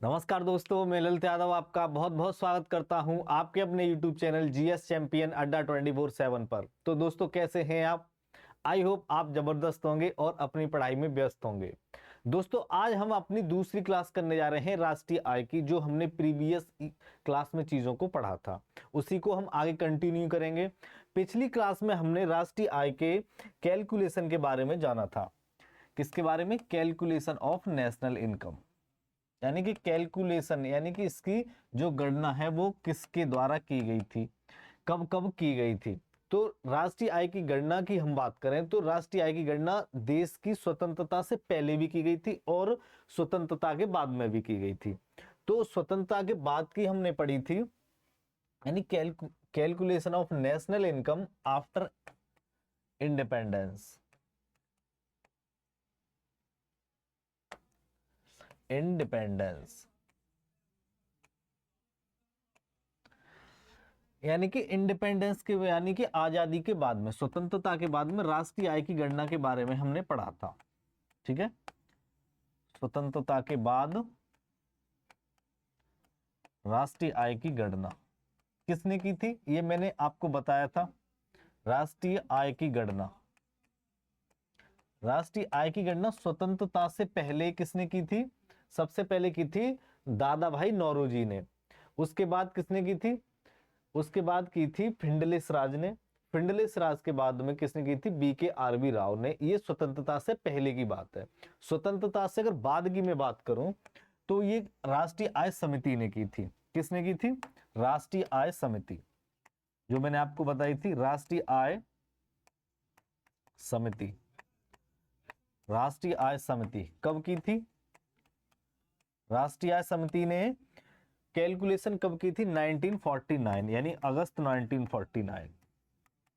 नमस्कार दोस्तों, मैं ललित यादव आपका बहुत बहुत स्वागत करता हूं आपके अपने YouTube चैनल जीएस चैंपियन अड्डा 24/7 पर। तो दोस्तों, कैसे हैं आप? आई होप आप जबरदस्त होंगे और अपनी पढ़ाई में व्यस्त होंगे। दोस्तों, आज हम अपनी दूसरी क्लास करने जा रहे हैं राष्ट्रीय आय की। जो हमने प्रीवियस क्लास में चीज़ों को पढ़ा था उसी को हम आगे कंटिन्यू करेंगे। पिछली क्लास में हमने राष्ट्रीय आय के कैलकुलेशन के बारे में जाना था। किसके बारे में? कैलकुलेशन ऑफ नेशनल इनकम, यानी कि कैलकुलेशन, यानी कि इसकी जो गणना है वो किसके द्वारा की गई थी, कब कब की गई थी। तो राष्ट्रीय आय की गणना की हम बात करें तो राष्ट्रीय आय की गणना देश की स्वतंत्रता से पहले भी की गई थी और स्वतंत्रता के बाद में भी की गई थी। तो स्वतंत्रता के बाद की हमने पढ़ी थी, यानी calculation of national income after independence. यानी कि इंडिपेंडेंस के, यानी कि आजादी के बाद में, स्वतंत्रता के बाद में राष्ट्रीय आय की गणना के बारे में हमने पढ़ा था। ठीक है, स्वतंत्रता के बाद राष्ट्रीय आय की गणना किसने की थी, ये मैंने आपको बताया था। राष्ट्रीय आय की गणना, राष्ट्रीय आय की गणना स्वतंत्रता से पहले किसने की थी? सबसे पहले की थी दादा भाई नौरोजी ने। उसके बाद किसने की थी? उसके बाद की थी फिंडलिस राज ने। फिंडलिस राज के बाद में किसने की थी? BKRB राव ने। ये स्वतंत्रता से पहले की बात है। स्वतंत्रता से अगर बाद की मैं बात करूं तो ये राष्ट्रीय आय समिति ने की थी। किसने की थी? राष्ट्रीय आय समिति, जो मैंने आपको बताई थी, राष्ट्रीय आय समिति। राष्ट्रीय आय समिति कब की थी? राष्ट्रीय आय समिति ने कैलकुलेशन कब की थी? 1949, यानी अगस्त 1949।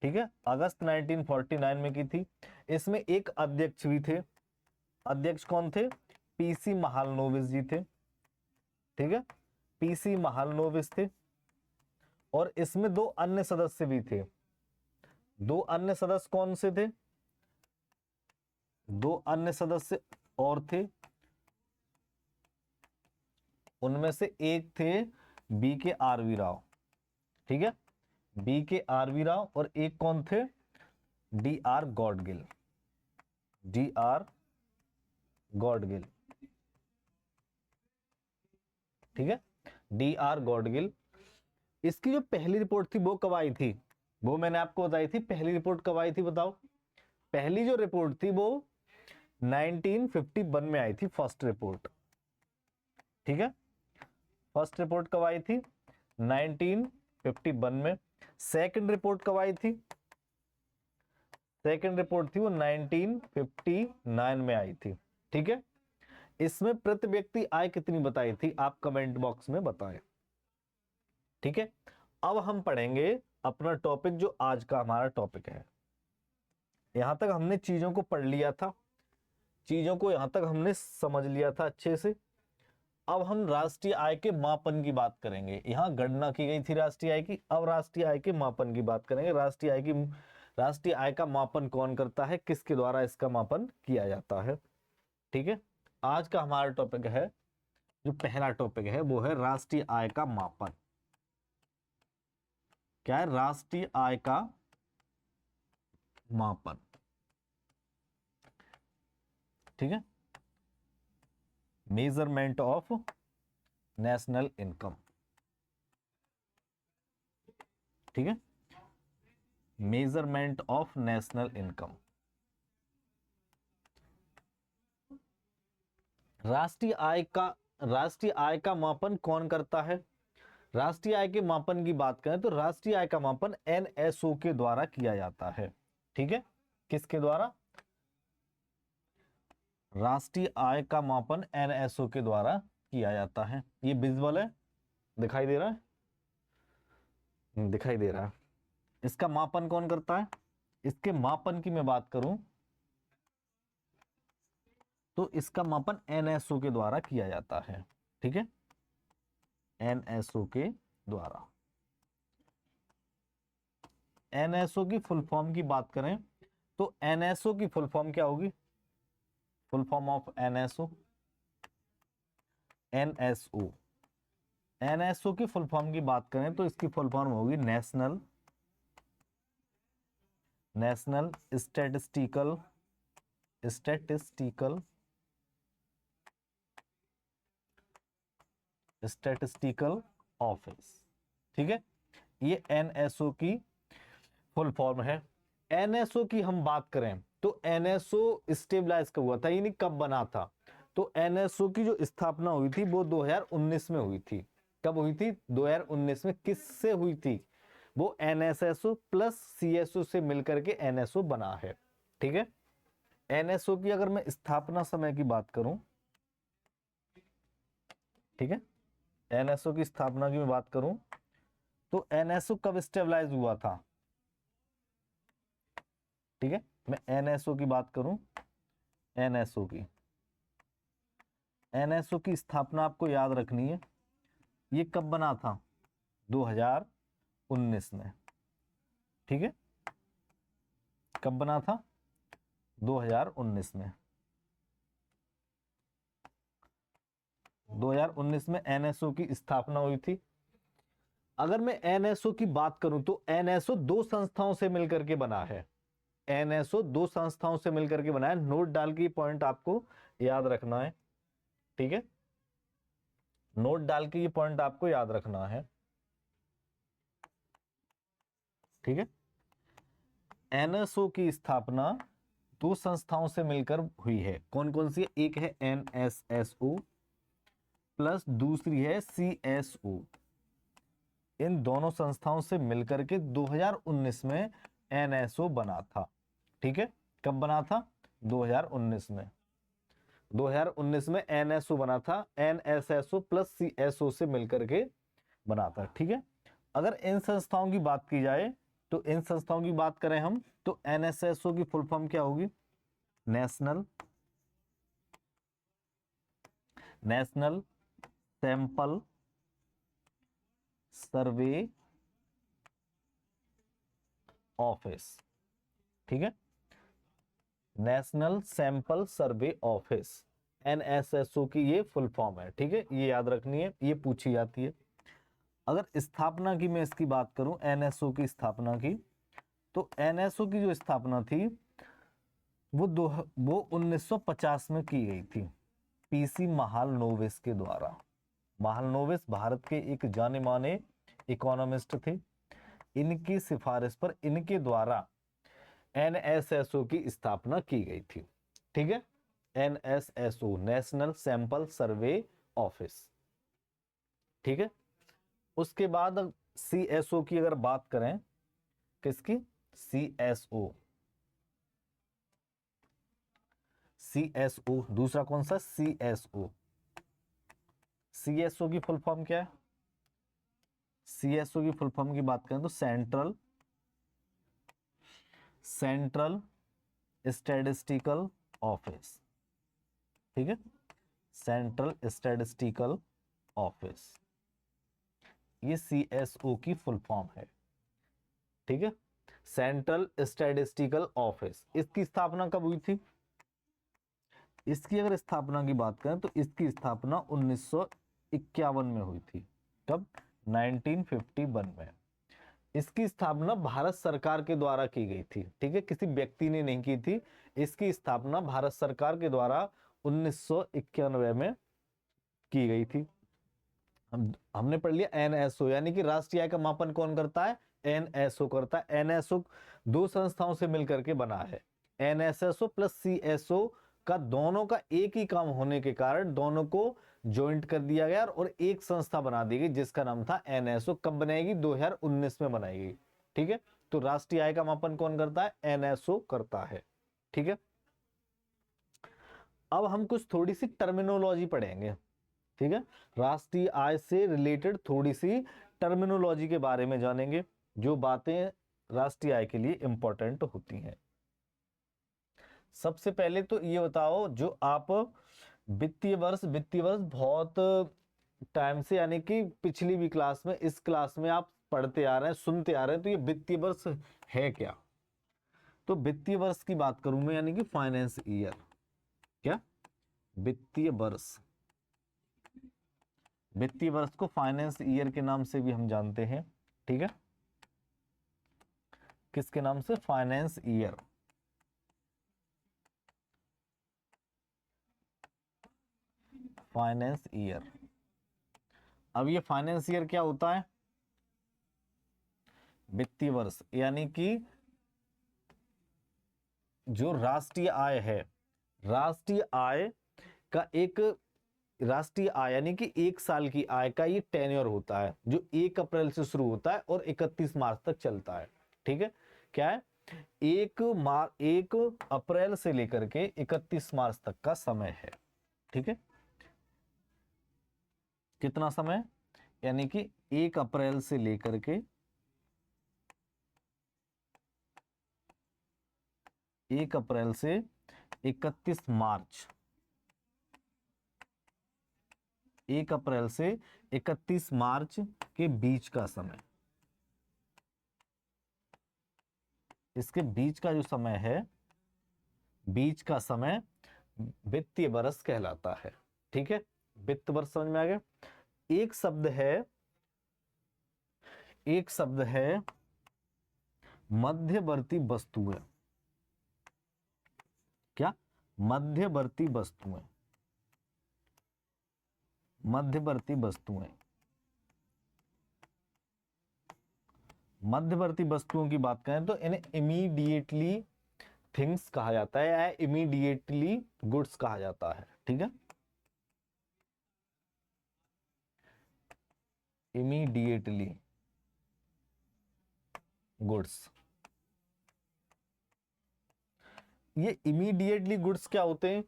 ठीक है, अगस्त 1949 में की थी। इसमें एक अध्यक्ष भी थे। अध्यक्ष कौन थे? PC महालनोबिस जी थे। ठीक है, PC महालनोबिस थे। और इसमें दो अन्य सदस्य भी थे। दो अन्य सदस्य कौन से थे? दो अन्य सदस्य और थे। उनमें से एक थे BKRB राव। ठीक है, BKRB राव। और एक कौन थे? DR गॉडगिल। DR गॉडगिल। ठीक है, DR गॉडगिल। इसकी जो पहली रिपोर्ट थी वो कब आई थी? वो मैंने आपको बताई थी। पहली रिपोर्ट कब आई थी बताओ? पहली जो रिपोर्ट थी वो 1951 में आई थी, फर्स्ट रिपोर्ट। ठीक है, फर्स्ट रिपोर्ट कब आई थी? 1951 में। सेकंड रिपोर्ट कब आई थी? सेकंड रिपोर्ट थी वो 1959 में आई थी। ठीक है, इसमें प्रति व्यक्ति आय कितनी बताई थी? आप कमेंट बॉक्स में बताएं। ठीक है, अब हम पढ़ेंगे अपना टॉपिक, जो आज का हमारा टॉपिक है। यहां तक हमने चीजों को पढ़ लिया था, चीजों को यहां तक हमने समझ लिया था अच्छे से। अब हम राष्ट्रीय आय के मापन की बात करेंगे। यहां गणना की गई थी राष्ट्रीय आय की, अब राष्ट्रीय आय के मापन की बात करेंगे। राष्ट्रीय आय का मापन कौन करता है, किसके द्वारा इसका मापन किया जाता है? ठीक है, आज का हमारा टॉपिक है, जो पहला टॉपिक है वो है राष्ट्रीय आय का मापन। क्या है? राष्ट्रीय आय का मापन। ठीक है, मेजरमेंट ऑफ नेशनल इनकम। ठीक है, मेजरमेंट ऑफ नेशनल इनकम। राष्ट्रीय आय का मापन कौन करता है? राष्ट्रीय आय के मापन की बात करें तो राष्ट्रीय आय का मापन NSO के द्वारा किया जाता है। ठीक है, किसके द्वारा? राष्ट्रीय आय का मापन NSO के द्वारा किया जाता है। ये विजुअल है, दिखाई दे रहा है? दिखाई दे रहा है। इसका मापन कौन करता है? इसके मापन की मैं बात करूं तो इसका मापन NSO के द्वारा किया जाता है। ठीक है, NSO के द्वारा। NSO की फुल फॉर्म की बात करें तो NSO की फुल फॉर्म क्या होगी? Full form of NSO, NSO, NSO की फुल फॉर्म की बात करें तो इसकी फुल फॉर्म होगी नेशनल स्टैटिस्टिकल स्टैटिस्टिकल ऑफिस। ठीक है, ये NSO की फुल फॉर्म है। NSO की हम बात करें तो NSO स्टेबलाइज कब हुआ था, यानी कब बना था? तो NSO की जो स्थापना हुई थी वो 2019 में हुई थी। कब हुई थी? 2019 में। किससे हुई थी? वो NSSO प्लस CSO से मिलकर के NSO बना है। ठीक है, NSO की अगर मैं स्थापना समय की बात करूं, ठीक है, NSO की स्थापना की मैं बात करूं तो NSO कब स्टेबलाइज हुआ था? ठीक है, मैं NSO की बात करूं, NSO की स्थापना आपको याद रखनी है। ये कब बना था? 2019 में। ठीक है, कब बना था? 2019 में। 2019 में NSO की स्थापना हुई थी। अगर मैं NSO की बात करूं तो NSO दो संस्थाओं से मिलकर के बना है। NSO दो संस्थाओं से मिलकर के बना है। नोट डाल के पॉइंट आपको याद रखना है। ठीक है, नोट डाल के ये पॉइंट आपको याद रखना है। ठीक है, NSO की स्थापना दो संस्थाओं से मिलकर हुई है। कौन कौन सी है? एक है NSSO प्लस दूसरी है CSO। इन दोनों संस्थाओं से मिलकर के 2019 में NSO बना था। ठीक है, कब बना था? 2019 में। 2019 में NSO बना था। NSSO प्लस CSO से मिलकर के बना था। ठीक है, अगर इन संस्थाओं की बात की जाए तो इन संस्थाओं की बात करें हम तो NSSO की फुल फॉर्म क्या होगी? National sample survey office. ठीक है, national sample survey office, NSSO की ये फुल फॉर्म है। ठीक है, ये याद रखनी है, ये पूछी जाती है। अगर स्थापना की मैं इसकी बात करूं, NSO की स्थापना की, तो NSO की जो स्थापना थी वो 1950 में की गई थी PC महालनोबिस के द्वारा। महालनोबिस भारत के एक जाने माने इकोनॉमिस्ट थे। इनकी सिफारिश पर इनके द्वारा NSSO की स्थापना की गई थी। ठीक है, NSSO national sample survey office. ठीक है, उसके बाद CSO की अगर बात करें, किसकी? CSO दूसरा कौन सा? CSO की फुल फॉर्म क्या है? CSO की फुल फॉर्म की बात करें तो सेंट्रल स्टैटिस्टिकल ऑफिस। ठीक है, सेंट्रल स्टैटिस्टिकल ऑफिस, ये CSO की फुल फॉर्म है। ठीक है, सेंट्रल स्टैटिस्टिकल ऑफिस। इसकी स्थापना कब हुई थी? इसकी अगर स्थापना की बात करें तो इसकी स्थापना 1951 में हुई थी। कब? 1951 में। इसकी स्थापना भारत सरकार के द्वारा की गई थी। ठीक है, किसी व्यक्ति ने नहीं की थी। इसकी स्थापना भारत सरकार के द्वारा 1991 में की गई थी। हमने पढ़ लिया NSO, यानी कि राष्ट्रीय आय का मापन कौन करता है? NSO करता है। NSO दो संस्थाओं से मिलकर के बना है। NSSO प्लस CSO का दोनों का एक ही काम होने के कारण दोनों को ज्वाइंट कर दिया गया और एक संस्था बना दी गई जिसका नाम था NSO। कब बनाएगी? 2019 में बनाएगी। ठीक है, तो राष्ट्रीय आय का मापन कौन करता है? NSO करता है। ठीक है, अब हम कुछ थोड़ी सी टर्मिनोलॉजी पढ़ेंगे। ठीक है, राष्ट्रीय आय से रिलेटेड थोड़ी सी टर्मिनोलॉजी के बारे में जानेंगे, जो बातें राष्ट्रीय आय के लिए इंपॉर्टेंट होती हैं। सबसे पहले तो ये बताओ, जो आप वित्तीय वर्ष बहुत टाइम से, यानी कि पिछली भी क्लास में, इस क्लास में आप पढ़ते आ रहे हैं, सुनते आ रहे हैं, तो ये वित्तीय वर्ष है क्या? तो वित्तीय वर्ष की बात करूं मैं, यानी कि फाइनेंस ईयर। क्या? वित्तीय वर्ष वित्तीय वर्ष को फाइनेंस ईयर के नाम से भी हम जानते हैं, ठीक है। किसके नाम से? Finance year. Finance year. अब ये फाइनेंस ईयर क्या होता है? वित्तीय वर्ष, यानी कि जो राष्ट्रीय आय है, राष्ट्रीय आय का एक, राष्ट्रीय आय यानी कि एक साल की आय का ये टेन्योर होता है, जो 1 अप्रैल से शुरू होता है और 31 मार्च तक चलता है, ठीक है। क्या है? 1 अप्रैल से लेकर के 31 मार्च तक का समय है, ठीक है। कितना समय? यानी कि 1 अप्रैल से लेकर के 1 अप्रैल से 31 मार्च, 1 अप्रैल से 31 मार्च के बीच का समय, इसके बीच का जो समय है, बीच का समय वित्तीय वर्ष कहलाता है, ठीक है। वित्त वर्ष समझ में आ गया। एक शब्द है मध्यवर्ती वस्तुएं। क्या? मध्यवर्ती वस्तुएं। मध्यवर्ती वस्तुएं। मध्यवर्ती वस्तुओं की बात करें तो इन्हें इमीडिएटली थिंग्स कहा जाता है या इमीडिएटली गुड्स कहा जाता है, ठीक है। Immediately goods. ये इमीडिएटली गुड्स क्या होते हैं?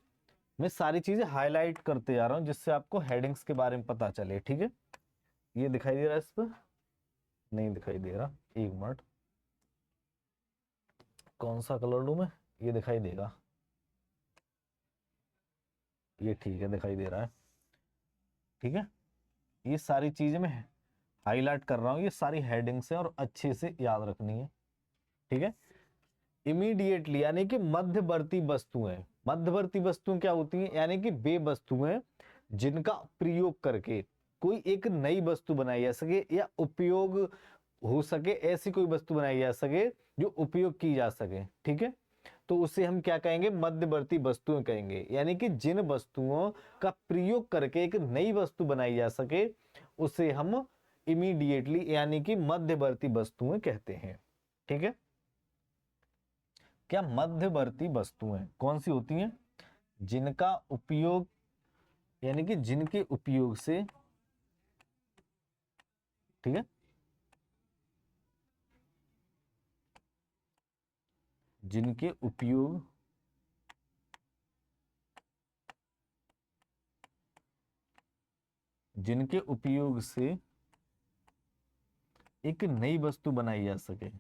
मैं सारी चीजें हाईलाइट करते जा रहा हूं जिससे आपको हेडिंग्स के बारे में पता चले, ठीक है। ये दिखाई दे रहा है? इस पर नहीं दिखाई दे रहा, एक मिनट। कौन सा कलर लूं मैं? ये दिखाई देगा, ये ठीक है, दिखाई दे रहा है, ठीक है। ये सारी चीजें मैं हाईलाइट कर रहा हूं, ये सारी हेडिंग्स हैं और अच्छे से याद रखनी है, ठीक है। इमीडिएटली यानी कि मध्यवर्ती वस्तुएं। मध्यवर्ती वस्तुएं क्या होती हैं? यानी कि वे वस्तुएं जिनका प्रयोग करके कोई एक नई वस्तु बनाई जा सके या उपयोग हो सके, ऐसी कोई वस्तु बनाई जा सके जो उपयोग की जा सके, ठीक है। तो उसे हम क्या कहेंगे? मध्यवर्ती वस्तुएं कहेंगे। यानी कि जिन वस्तुओं का प्रयोग करके एक नई वस्तु बनाई जा सके उसे हम इमीडिएटली यानी कि मध्यवर्ती वस्तुएं कहते हैं, ठीक है। क्या? मध्यवर्ती वस्तुएं कौन सी होती हैं? जिनका उपयोग यानी कि जिनके उपयोग से, ठीक है, जिनके उपयोग जिनके उपयोग से एक नई वस्तु बनाई जा सके,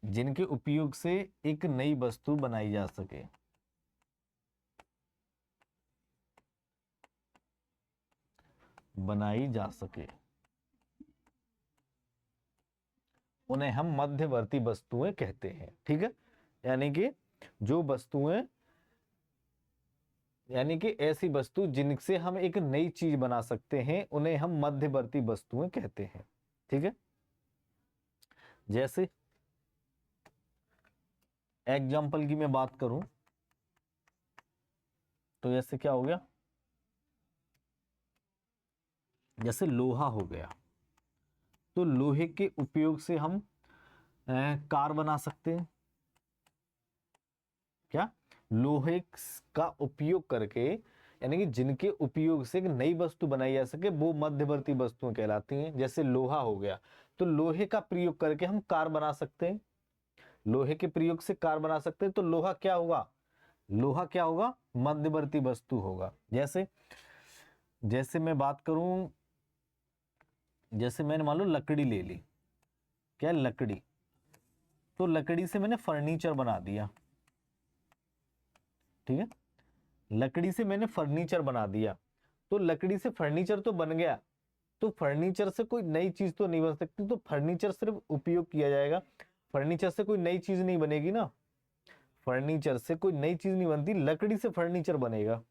जिनके उपयोग से एक नई वस्तु बनाई जा सके, बनाई जा सके, उन्हें हम मध्यवर्ती वस्तुएं कहते हैं, ठीक है। यानी कि जो वस्तुएं, यानी कि ऐसी वस्तु जिनसे हम एक नई चीज बना सकते हैं उन्हें हम मध्यवर्ती वस्तुएं कहते हैं, ठीक है। जैसे एग्जाम्पल की मैं बात करूं तो जैसे क्या हो गया? जैसे लोहा हो गया, तो लोहे के उपयोग से हम कार बना सकते हैं। क्या? लोहे का उपयोग करके यानी कि जिनके उपयोग से एक नई वस्तु बनाई जा सके वो मध्यवर्ती वस्तुएं कहलाती हैं। जैसे लोहा हो गया, तो लोहे का प्रयोग करके हम कार बना सकते हैं। लोहे के प्रयोग से कार बना सकते हैं, तो लोहा क्या होगा? लोहा क्या होगा? मध्यवर्ती वस्तु होगा। जैसे जैसे मैं बात करूं, जैसे मैंने मान लो लकड़ी ले ली। क्या? लकड़ी। तो लकड़ी से मैंने फर्नीचर बना दिया, ठीक है। लकड़ी से मैंने फर्नीचर बना दिया, तो लकड़ी से फर्नीचर तो बन गया, तो फर्नीचर से कोई नई चीज तो नहीं बन सकती, तो फर्नीचर सिर्फ उपयोग किया जाएगा, फर्नीचर से कोई नई चीज नहीं बनेगी ना। फर्नीचर से कोई नई चीज नहीं बनती, लकड़ी से फर्नीचर बनेगा।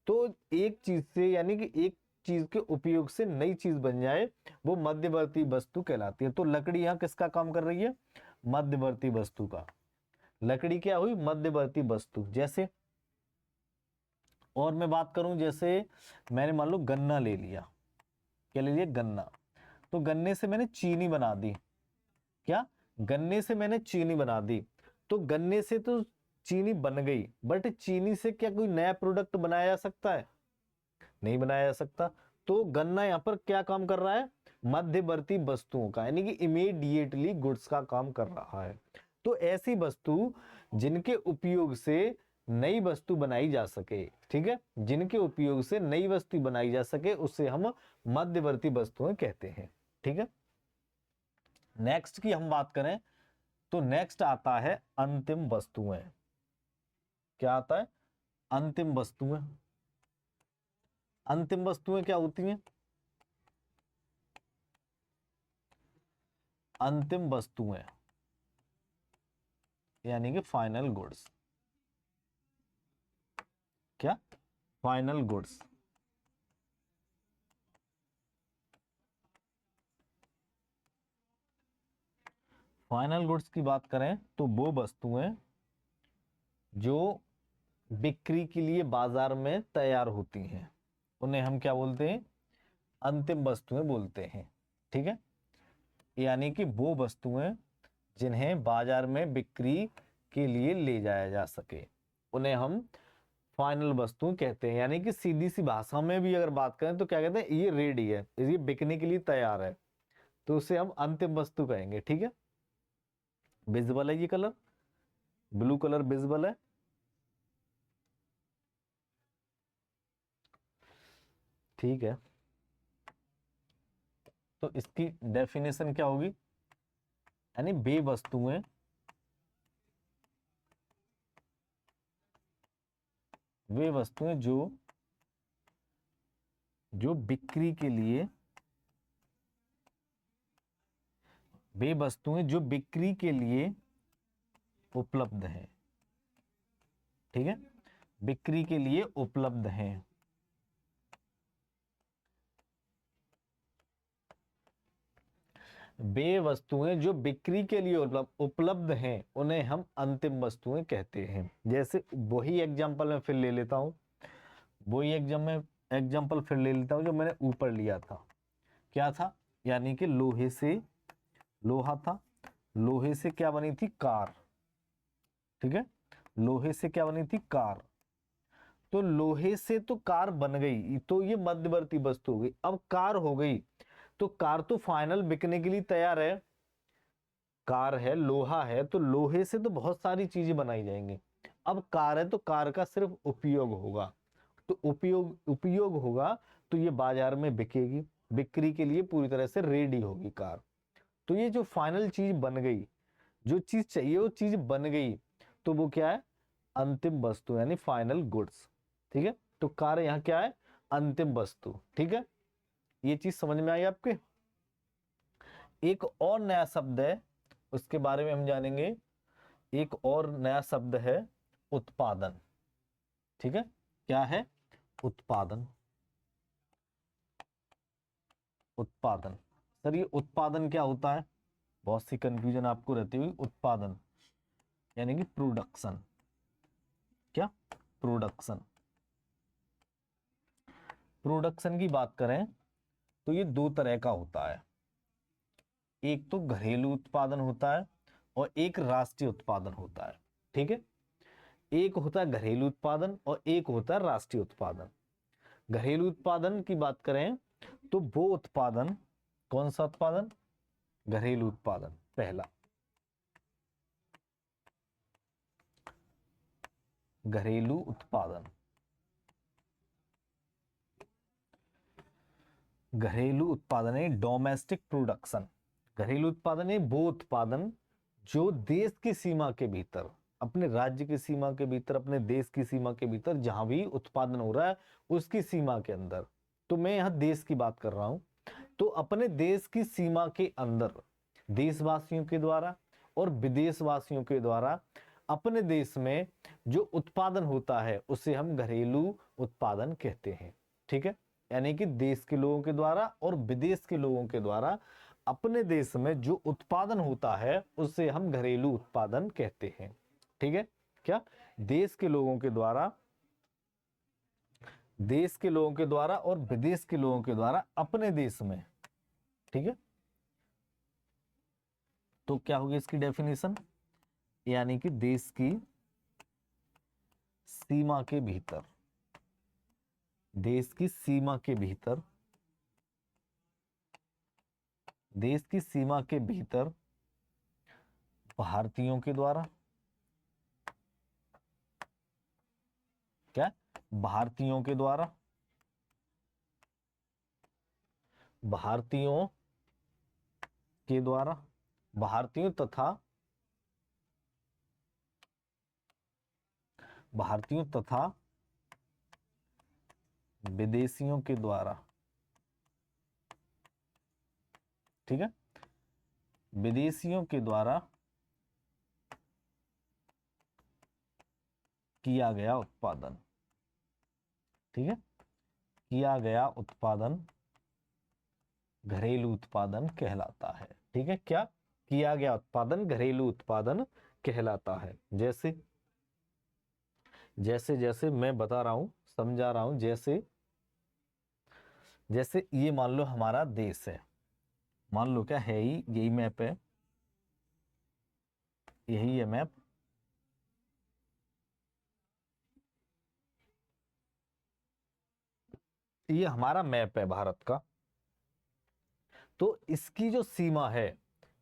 तो एक चीज से यानी कि एक चीज के उपयोग से नई चीज बन जाए वो मध्यवर्ती वस्तु कहलाती है। तो लकड़ी यहाँ किसका काम कर रही है? मध्यवर्ती वस्तु का। लकड़ी क्या हुई? मध्यवर्ती वस्तु। जैसे और मैं बात करूं, जैसे मैंने मान लो गन्ना ले लिया। क्या ले लिया? गन्ना। तो गन्ने से मैंने चीनी बना दी। क्या? गन्ने से मैंने चीनी बना दी। तो गन्ने से तो चीनी बन गई, बट चीनी से क्या कोई नया प्रोडक्ट बनाया जा सकता है? नहीं बनाया जा सकता। तो गन्ना यहाँ पर क्या काम कर रहा है? मध्यवर्ती वस्तुओं का, यानी कि इमीडिएटली गुड्स का काम कर रहा है। तो ऐसी वस्तु जिनके उपयोग से नई वस्तु बनाई जा सके, ठीक है, जिनके उपयोग से नई वस्तु बनाई जा सके, उससे हम मध्यवर्ती वस्तुएं कहते हैं। ठीक है। नेक्स्ट की हम बात करें तो नेक्स्ट आता है अंतिम वस्तुएं। क्या आता है? अंतिम वस्तुएं। अंतिम वस्तुएं क्या होती हैं? अंतिम वस्तुएं यानी कि फाइनल गुड्स। क्या? Final goods. फाइनल गुड्स की बात करें तो वो वस्तुएं जो बिक्री के लिए बाजार में तैयार होती हैं, उन्हें हम क्या बोलते हैं? अंतिम वस्तुएं बोलते हैं। ठीक है। यानी कि वो वस्तुएं जिन्हें बाजार में बिक्री के लिए ले जाया जा सके, उन्हें हम फाइनल वस्तु कहते हैं। यानी कि सीधी सी भाषा में भी अगर बात करें तो क्या कहते हैं? ये रेडी है, ये बिकने के लिए तैयार है, तो उसे हम अंतिम वस्तु कहेंगे। ठीक है। विजिबल है ये कलर? ब्लू कलर विजिबल है? ठीक है। तो इसकी डेफिनेशन क्या होगी? यानी वे वस्तुएं जो बिक्री के लिए, वे वस्तुएं जो बिक्री के लिए उपलब्ध हैं। ठीक है। बिक्री के लिए उपलब्ध हैं। वे वस्तुएं जो बिक्री के लिए उपलब्ध हैं, उन्हें हम अंतिम वस्तुएं कहते हैं। जैसे वही एग्जांपल मैं फिर ले लेता हूं, वही एग्जांपल फिर ले लेता हूं जो मैंने ऊपर लिया था। क्या था? यानी कि लोहे से, लोहा था, लोहे से क्या बनी थी? कार। ठीक है। लोहे से क्या बनी थी? कार। तो लोहे से तो कार बन गई, तो ये मध्यवर्ती वस्तु हो गई। अब कार हो गई, तो कार तो फाइनल बिकने के लिए तैयार है। कार है, लोहा है, तो लोहे से तो बहुत सारी चीजें बनाई जाएंगी। अब कार है तो कार का सिर्फ उपयोग होगा, तो उपयोग होगा तो ये बाजार में बिकेगी, बिक्री के लिए पूरी तरह से रेडी होगी कार। तो ये जो फाइनल चीज बन गई, जो चीज चाहिए वो चीज बन गई, तो वो क्या है? अंतिम वस्तु, यानी फाइनल गुड्स। ठीक है। तो कार यहाँ क्या है? अंतिम वस्तु। ठीक है। ये चीज समझ में आई आपके? एक और नया शब्द है, उसके बारे में हम जानेंगे। एक और नया शब्द है उत्पादन। ठीक है। क्या है? उत्पादन। उत्पादन। सर ये उत्पादन क्या होता है? बहुत सी कंफ्यूजन आपको रहती हुई। उत्पादन यानी कि प्रोडक्शन। क्या? प्रोडक्शन। प्रोडक्शन की बात करें तो ये दो तरह का होता है। एक तो घरेलू उत्पादन होता है और एक राष्ट्रीय उत्पादन होता है। ठीक है। एक होता है घरेलू उत्पादन और एक होता है राष्ट्रीय उत्पादन। घरेलू उत्पादन की बात करें तो वो उत्पादन, कौन सा उत्पादन? घरेलू उत्पादन पहला। घरेलू उत्पादन। घरेलू उत्पादन है डोमेस्टिक प्रोडक्शन। घरेलू उत्पादन है वो उत्पादन जो देश की सीमा के भीतर, अपने राज्य की सीमा के भीतर, अपने देश की सीमा के भीतर जहां भी उत्पादन हो रहा है उसकी सीमा के अंदर, तो मैं यहां देश की बात कर रहा हूं, तो अपने देश की सीमा के अंदर देशवासियों के द्वारा और विदेशवासियों के द्वारा अपने देश में जो उत्पादन होता है उसे हम घरेलू उत्पादन कहते हैं। ठीक है, यानी कि देश के लोगों के द्वारा और विदेश के लोगों के द्वारा अपने देश में जो उत्पादन होता है उसे हम घरेलू उत्पादन कहते हैं। ठीक है, क्या देश के लोगों के द्वारा और विदेश के लोगों के द्वारा अपने देश में, ठीक है, तो क्या होगी इसकी डेफिनेशन, यानी कि देश की सीमा के भीतर, देश की सीमा के भीतर, देश की सीमा के भीतर भारतीयों के द्वारा, क्या, भारतीयों के द्वारा, भारतीयों के द्वारा, भारतीयों तथा विदेशियों के द्वारा, ठीक है, विदेशियों के द्वारा किया गया उत्पादन, ठीक है, किया गया उत्पादन घरेलू उत्पादन कहलाता है। ठीक है, क्या, किया गया उत्पादन घरेलू उत्पादन कहलाता है। जैसे जैसे जैसे मैं बता रहा हूं, समझा रहा हूं, जैसे जैसे ये मान लो हमारा देश है, मान लो क्या है ही, यही मैप है, यही है मैप, ये हमारा मैप है भारत का। तो इसकी जो सीमा है,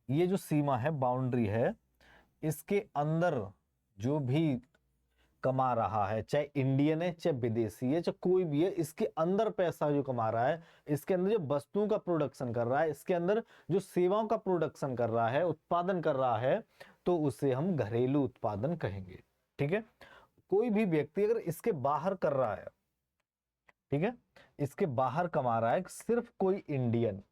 ये जो सीमा है, बाउंड्री है, इसके अंदर जो भी कमा रहा है, चाहे इंडियन है चाहे विदेशी है चाहे कोई भी है, इसके अंदर पैसा जो कमा रहा है, इसके अंदर जो वस्तुओं का प्रोडक्शन कर रहा है, इसके अंदर जो सेवाओं का प्रोडक्शन कर रहा है, उत्पादन कर रहा है, तो उसे हम घरेलू उत्पादन कहेंगे। ठीक है, कोई भी व्यक्ति अगर इसके बाहर कर रहा है, ठीक है, इसके बाहर कमा रहा है, सिर्फ कोई इंडियन,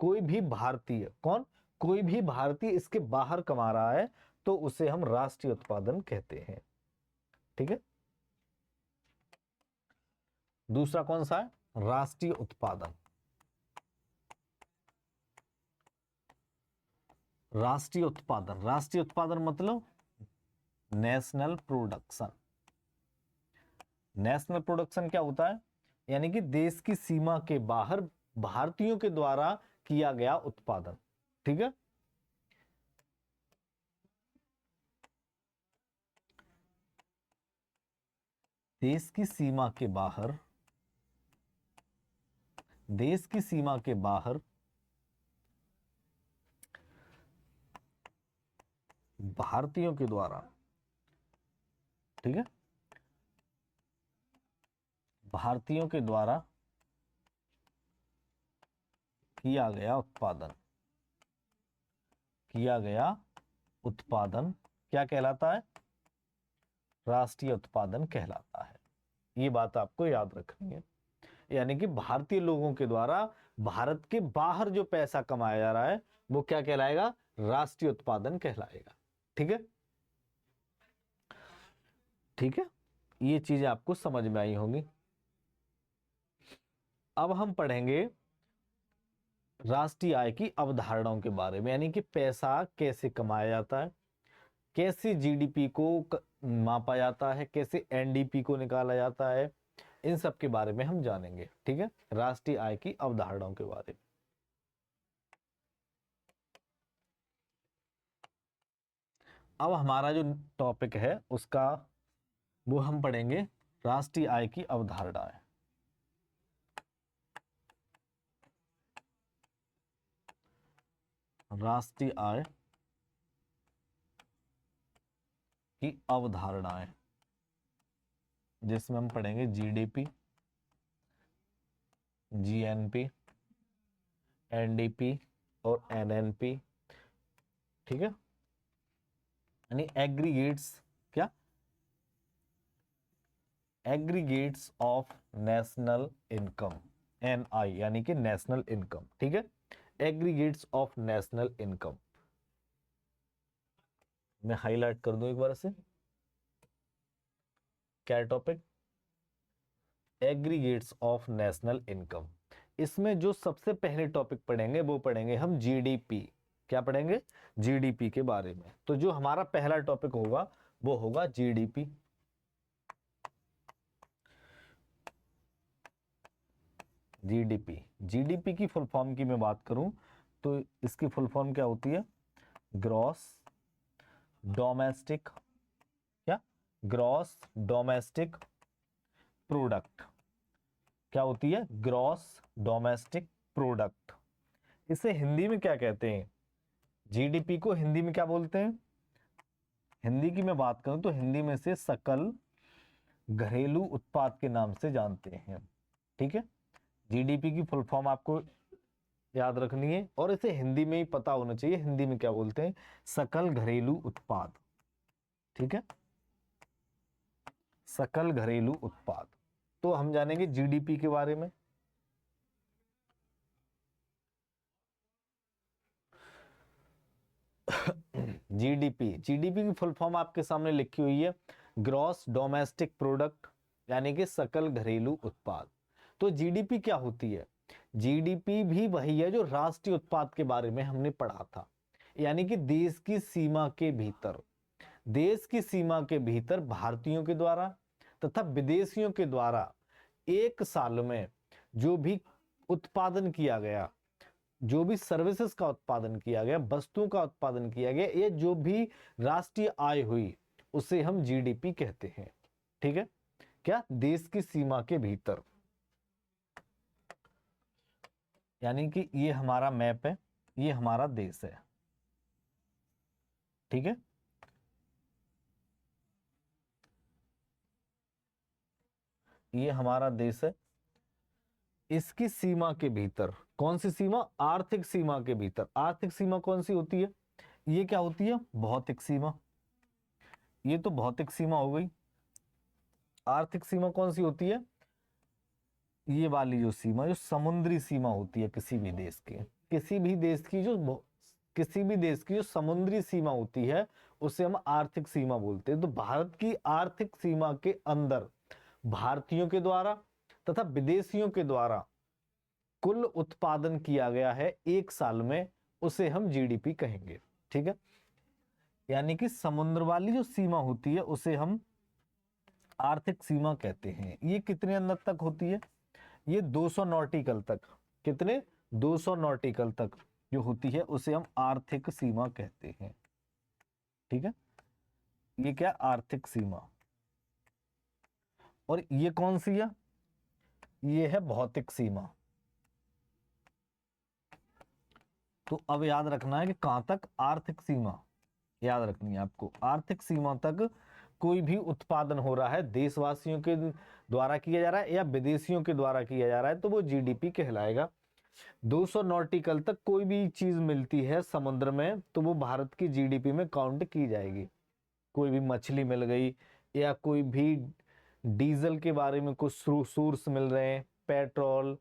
कोई भी भारतीय, कौन, कोई भी भारतीय इसके बाहर कमा रहा है, तो उसे हम राष्ट्रीय उत्पादन कहते हैं। ठीक है, दूसरा कौन सा है, राष्ट्रीय उत्पादन। राष्ट्रीय उत्पादन, राष्ट्रीय उत्पादन मतलब नेशनल प्रोडक्शन। नेशनल प्रोडक्शन क्या होता है, यानी कि देश की सीमा के बाहर भारतीयों के द्वारा किया गया उत्पादन। ठीक है, देश की सीमा के बाहर, देश की सीमा के बाहर भारतीयों के द्वारा, ठीक है, भारतीयों के द्वारा किया गया उत्पादन, किया गया उत्पादन क्या कहलाता है, राष्ट्रीय उत्पादन कहलाता है। ये बात आपको याद रखनी है, यानी कि भारतीय लोगों के द्वारा भारत के बाहर जो पैसा कमाया जा रहा है वो क्या कहलाएगा, राष्ट्रीय उत्पादन कहलाएगा। ठीक है, ठीक है, ये चीजें आपको समझ में आई होंगी। अब हम पढ़ेंगे राष्ट्रीय आय की अवधारणाओं के बारे में, यानी कि पैसा कैसे कमाया जाता है, कैसे जीडीपी को मापा जाता है, कैसे एनडीपी को निकाला जाता है, इन सब के बारे में हम जानेंगे। ठीक है, राष्ट्रीय आय की अवधारणाओं के बारे में। अब हमारा जो टॉपिक है उसका वो हम पढ़ेंगे राष्ट्रीय आय की अवधारणाएं। राष्ट्रीय आय की अवधारणाएं, जिसमें हम पढ़ेंगे जीडीपी, जीएनपी, एनडीपी और एनएनपी। ठीक है, यानी एग्रीगेट्स, क्या, aggregates of national income, NI, यानी कि नेशनल इनकम। ठीक है, एग्रीगेट्स ऑफ नेशनल इनकम। मैं हाईलाइट कर दूं एक बार से, क्या topic? Aggregates of national income. इसमें जो सबसे पहले टॉपिक पढ़ेंगे वो पढ़ेंगे हम जीडीपी। क्या पढ़ेंगे? जीडीपी के बारे में। तो जो हमारा पहला टॉपिक होगा वो होगा जीडीपी। जीडीपी, जीडीपी की फुल फॉर्म की मैं बात करूं तो इसकी फुल फॉर्म क्या होती है? ग्रॉस डोमेस्टिक, क्या? Gross domestic product. क्या होती है? Gross domestic product. इसे हिंदी में क्या कहते हैं? जीडीपी को हिंदी में क्या बोलते हैं? हिंदी की मैं बात करूं तो हिंदी में से सकल घरेलू उत्पाद के नाम से जानते हैं। ठीक है, जीडीपी की फुल फॉर्म आपको याद रखनी है और इसे हिंदी में ही पता होना चाहिए। हिंदी में क्या बोलते हैं? सकल घरेलू उत्पाद। ठीक है, सकल घरेलू उत्पाद। तो हम जानेंगे जीडीपी के बारे में। जीडीपी, जीडीपी की फुल फॉर्म आपके सामने लिखी हुई है, ग्रॉस डोमेस्टिक प्रोडक्ट, यानी कि सकल घरेलू उत्पाद। तो जीडीपी क्या होती है? जीडीपी भी वही है जो राष्ट्रीय उत्पाद के बारे में हमने पढ़ा था, यानी कि देश की सीमा के भीतर, देश की सीमा के भीतर भारतीयों के द्वारा तथा विदेशियों के द्वारा एक साल में जो भी उत्पादन किया गया, जो भी सर्विसेज का उत्पादन किया गया, वस्तुओं का उत्पादन किया गया, ये जो भी राष्ट्रीय आय हुई उसे हम जीडीपी कहते हैं। ठीक है, क्या? देश की सीमा के भीतर, यानी कि ये हमारा मैप है, ये हमारा देश है। ठीक है, ये हमारा देश है। इसकी सीमा के भीतर, कौन सी सीमा? आर्थिक सीमा के भीतर। आर्थिक सीमा कौन सी होती है? ये क्या होती है? भौतिक सीमा। ये तो भौतिक सीमा हो गई। आर्थिक सीमा कौन सी होती है? ये वाली जो सीमा, जो समुद्री सीमा होती है किसी भी देश की, किसी भी देश की जो किसी भी देश की जो समुद्री सीमा होती है उसे हम आर्थिक सीमा बोलते हैं। तो भारत की आर्थिक सीमा के अंदर भारतीयों के द्वारा तथा विदेशियों के द्वारा कुल उत्पादन किया गया है एक साल में, उसे हम जीडीपी कहेंगे। ठीक है, यानी कि समुद्र वाली जो सीमा होती है उसे हम आर्थिक सीमा कहते हैं। ये कितने अंदर तक होती है? ये 200 नॉटिकल तक। कितने? 200 नॉटिकल तक जो होती है उसे हम आर्थिक सीमा कहते हैं। ठीक है, ये क्या? आर्थिक सीमा। और ये कौन सी है? ये है भौतिक सीमा। तो अब याद रखना है कि कहां तक? आर्थिक सीमा याद रखनी है आपको। आर्थिक सीमा तक कोई भी उत्पादन हो रहा है, देशवासियों के द्वारा किया जा रहा है या विदेशियों के द्वारा किया जा रहा है, तो वो जीडीपी कहलाएगा। 200 नॉटिकल तक कोई भी चीज मिलती है समुद्र में तो वो भारत की जीडीपी में काउंट की जाएगी। कोई भी मछली मिल गई या कोई भी डीजल के बारे में कुछ सोर्स मिल रहे हैं, पेट्रोल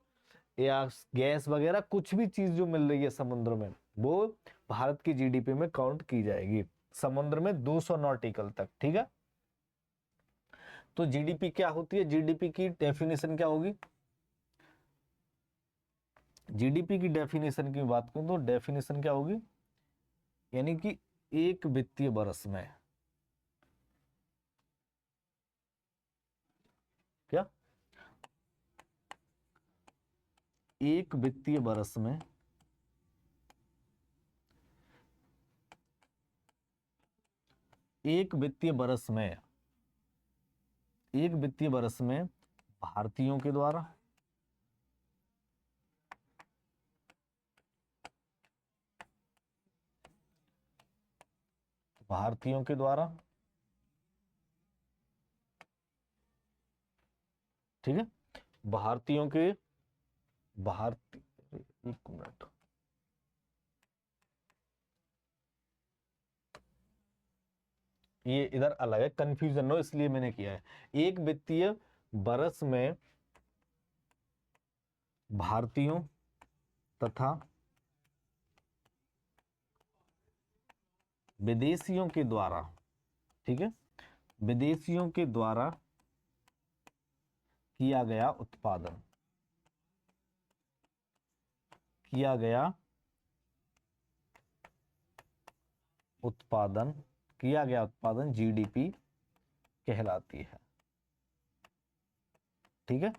या गैस वगैरह, कुछ भी चीज जो मिल रही है समुद्र में वो भारत की जीडीपी में काउंट की जाएगी, समुद्र में 200 नॉटिकल तक। ठीक है, तो जीडीपी क्या होती है? जीडीपी की डेफिनेशन क्या होगी? जीडीपी की डेफिनेशन की बात करूं तो डेफिनेशन क्या होगी? यानी कि एक वित्तीय वर्ष में, क्या? एक वित्तीय वर्ष में एक वित्तीय वर्ष में एक वित्तीय वर्ष में भारतीयों के द्वारा भारतीयों के द्वारा ठीक है, भारतीयों के भारतीय एक मिनट, ये इधर अलग है, कंफ्यूजन हो इसलिए मैंने किया है। एक वित्तीय वर्ष में भारतीयों तथा विदेशियों के द्वारा, ठीक है, विदेशियों के द्वारा किया गया उत्पादन, किया गया उत्पादन, किया गया उत्पादन जीडीपी कहलाती है। ठीक है,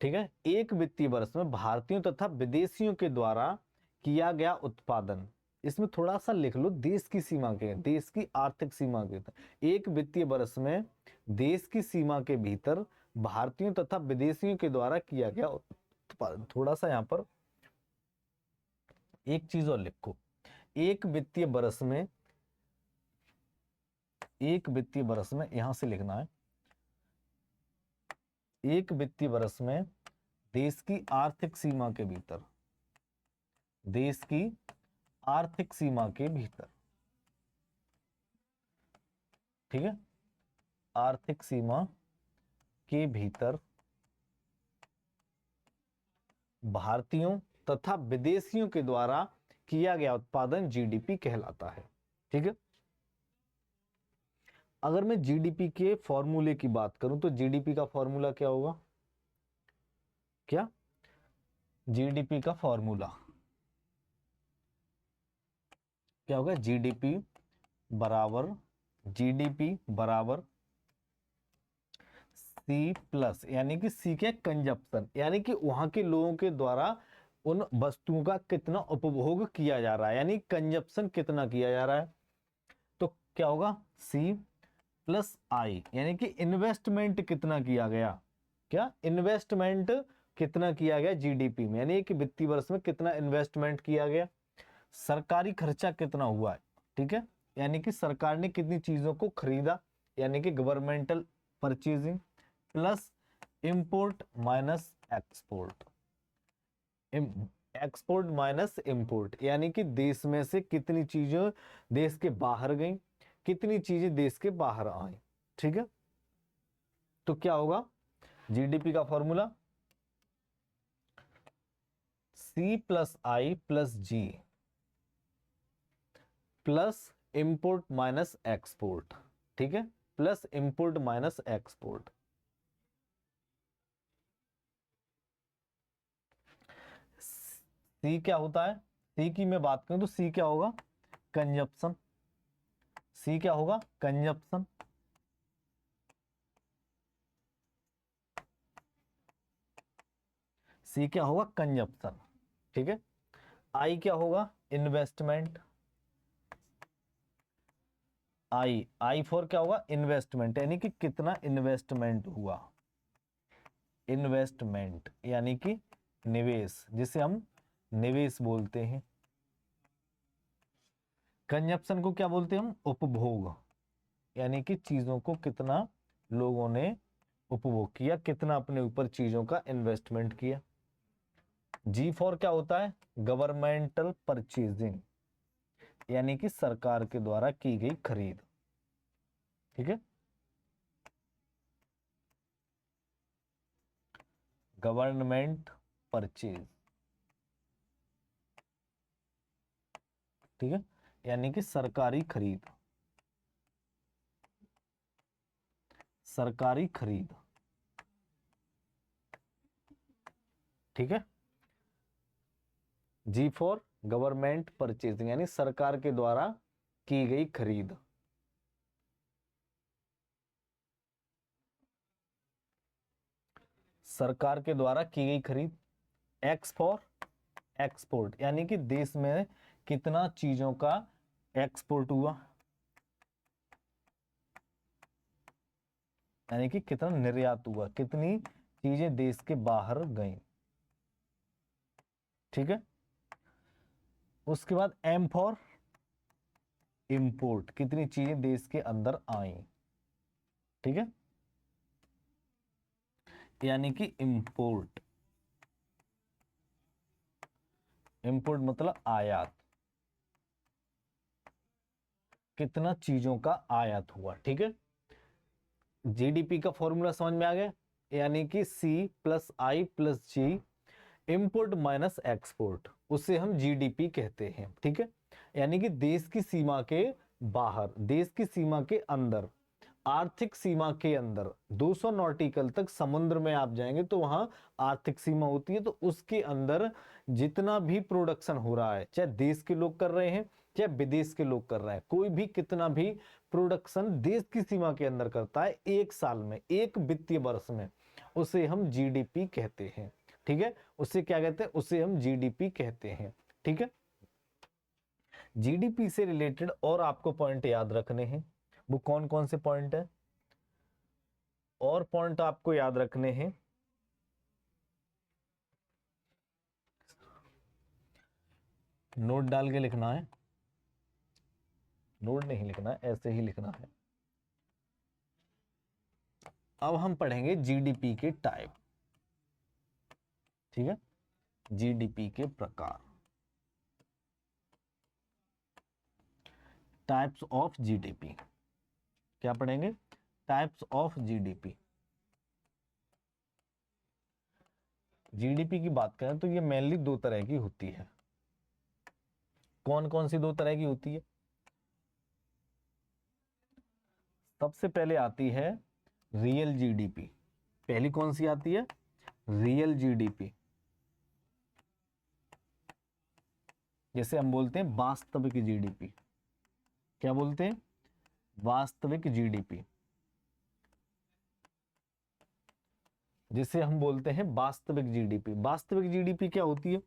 ठीक है। एक वित्तीय वर्ष में भारतीयों तथा विदेशियों के द्वारा किया गया उत्पादन, इसमें थोड़ा सा लिख लो देश की सीमा के, देश की आर्थिक सीमा के भीतर। एक वित्तीय वर्ष में देश की सीमा के भीतर भारतीयों तथा विदेशियों के द्वारा किया गया उत्पादन। थोड़ा सा यहां पर एक चीज और लिखो, एक वित्तीय वर्ष में, एक वित्तीय वर्ष में यहां से लिखना है, एक वित्तीय वर्ष में देश की आर्थिक सीमा के भीतर, देश की आर्थिक सीमा के भीतर, ठीक है, आर्थिक सीमा के भीतर भारतीयों तथा विदेशियों के द्वारा किया गया उत्पादन जीडीपी कहलाता है। ठीक है, अगर मैं जीडीपी के फॉर्मूले की बात करूं तो जीडीपी का फॉर्मूला क्या होगा? क्या जीडीपी का फॉर्मूला क्या होगा? जीडीपी बराबर सी प्लस, यानी कि सी के कंजप्शन, यानी कि वहां के लोगों के द्वारा उन वस्तुओं का कितना उपभोग किया जा रहा है, यानी कंजप्शन कितना किया जा रहा है। तो क्या होगा? सी प्लस आई, यानी कि इन्वेस्टमेंट कितना किया गया, क्या इन्वेस्टमेंट कितना किया गया जीडीपी में, यानी कि वित्तीय वर्ष में कितना इन्वेस्टमेंट किया गया, सरकारी खर्चा कितना हुआ है। ठीक है, यानी कि सरकार ने कितनी चीजों को खरीदा, यानी कि governmental purchasing, plus import minus export, export minus import, यानी कि देश में से कितनी चीजें देश के बाहर गई, कितनी चीजें देश के बाहर आई। ठीक है, तो क्या होगा जीडीपी का फॉर्मूला? सी प्लस आई प्लस जी प्लस इंपोर्ट माइनस एक्सपोर्ट। ठीक है, प्लस इंपोर्ट माइनस एक्सपोर्ट। सी क्या होता है? सी की मैं बात करूं तो सी क्या होगा? कंजप्शन। सी क्या होगा? कंजप्शन। सी क्या होगा? कंजप्शन। ठीक है, आई क्या होगा? इन्वेस्टमेंट। आई फॉर क्या होगा? इन्वेस्टमेंट, यानी कि कितना इन्वेस्टमेंट हुआ, इन्वेस्टमेंट यानी कि निवेश, जिसे हम निवेश बोलते हैं। कंजप्शन को क्या बोलते हैं हम? उपभोग, यानी कि चीजों को कितना लोगों ने उपभोग किया, कितना अपने ऊपर चीजों का इन्वेस्टमेंट किया। जी फॉर क्या होता है? गवर्नमेंटल परचेजिंग, यानी कि सरकार के द्वारा की गई खरीद। ठीक है, गवर्नमेंट परचेज। ठीक है, यानी कि सरकारी खरीद, सरकारी खरीद। ठीक है, जी फॉर गवर्नमेंट परचेजिंग, यानी सरकार के द्वारा की गई खरीद। सरकार के द्वारा की गई खरीद। एक्स फॉर एक्सपोर्ट, यानी कि देश में कितना चीजों का एक्सपोर्ट हुआ, यानी कि कितना निर्यात हुआ, कितनी चीजें देश के बाहर गई। ठीक है, उसके बाद एम फॉर इंपोर्ट, कितनी चीजें देश के अंदर आई। ठीक है, यानी कि इंपोर्ट, इंपोर्ट मतलब आयात, कितना चीजों का आयात हुआ। ठीक है, जीडीपी का फॉर्मूला समझ में आ गया, यानी कि सी प्लस आई प्लस जी, इंपोर्ट माइनस एक्सपोर्ट, उसे हम जीडीपी कहते हैं। ठीक है, यानी कि देश की सीमा के बाहर, देश की सीमा के अंदर आर्थिक सीमा के अंदर 200 नॉटिकल तक समुद्र में आप जाएंगे तो वहां आर्थिक सीमा होती है, तो उसके अंदर जितना भी प्रोडक्शन हो रहा है, चाहे देश के लोग कर रहे हैं चाहे विदेश के लोग कर रहे हैं, कोई भी कितना भी प्रोडक्शन देश की सीमा के अंदर करता है एक साल में, एक वित्तीय वर्ष में, उसे हम जीडीपी कहते हैं। ठीक है, उसे क्या कहते हैं? उसे हम जीडीपी कहते हैं। ठीक है, जीडीपी से रिलेटेड और आपको पॉइंट याद रखने हैं। वो कौन कौन से पॉइंट है? और पॉइंट आपको याद रखने हैं, नोट डाल के लिखना है, नोट नहीं लिखना है, ऐसे ही लिखना है। अब हम पढ़ेंगे जीडीपी के टाइप। ठीक है, जीडीपी के प्रकार, टाइप्स ऑफ जीडीपी। क्या पढ़ेंगे? Types of GDP. जीडीपी की बात करें तो ये मेनली दो तरह की होती है। कौन कौन सी दो तरह की होती है? सबसे पहले आती है रियल जीडीपी। पहली कौन सी आती है? रियल जीडीपी, जैसे हम बोलते हैं वास्तविक जीडीपी। क्या बोलते हैं? वास्तविक जीडीपी, जिसे हम बोलते हैं वास्तविक जीडीपी। वास्तविक जीडीपी क्या होती है?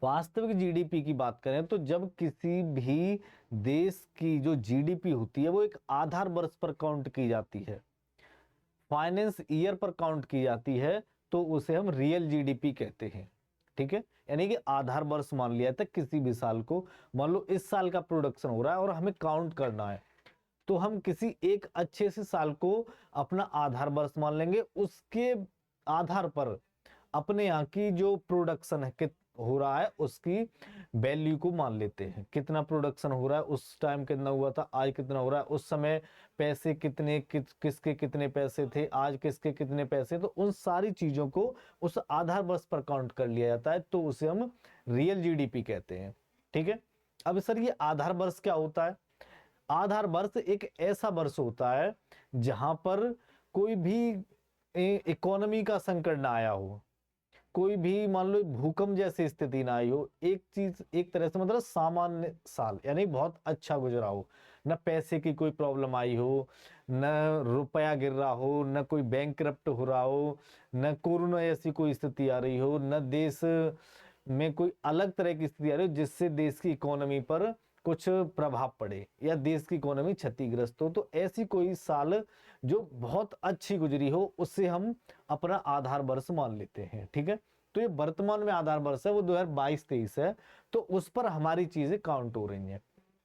वास्तविक जीडीपी की बात करें तो जब किसी भी देश की जो जीडीपी होती है वो एक आधार वर्ष पर काउंट की जाती है, फाइनेंस ईयर पर काउंट की जाती है, तो उसे हम रियल जीडीपी कहते हैं। ठीक है, यानी कि आधार वर्ष मान लिया था किसी भी साल को। मान लो इस साल का प्रोडक्शन हो रहा है और हमें काउंट करना है, तो हम किसी एक अच्छे से साल को अपना आधार वर्ष मान लेंगे, उसके आधार पर अपने यहाँ की जो प्रोडक्शन है कित हो रहा है उसकी वैल्यू को मान लेते हैं। कितना प्रोडक्शन हो रहा है, उस टाइम कितना हुआ था, आज कितना हो रहा है, उस समय पैसे कितने किसके कितने पैसे थे, आज किसके कितने पैसे, तो उन सारी चीजों को उस आधार वर्ष पर काउंट कर लिया जाता है, तो उसे हम रियल जीडीपी कहते हैं। ठीक है, अब सर ये आधार वर्ष क्या होता है? आधार वर्ष एक ऐसा वर्ष होता है जहां पर कोई भी इकोनॉमी का संकट ना आया हो, कोई भी मान लो भूकंप जैसी स्थिति ना आई हो, एक चीज एक तरह से मतलब सामान्य साल, यानी बहुत अच्छा गुजरा हो, न पैसे की कोई प्रॉब्लम आई हो, न रुपया गिर रहा हो, न कोई बैंकरप्ट हो रहा हो, न कोरोना ऐसी कोई स्थिति आ रही हो, न देश में कोई अलग तरह की स्थिति आ रही हो जिससे देश की इकोनॉमी पर कुछ प्रभाव पड़े या देश की इकोनॉमी क्षतिग्रस्त हो, तो ऐसी कोई साल जो बहुत अच्छी गुजरी हो उससे हम अपना आधार वर्ष मान लेते हैं। ठीक है, तो ये वर्तमान में आधार वर्ष है वो 2022-23 है, तो उस पर हमारी चीजें काउंट हो रही हैं।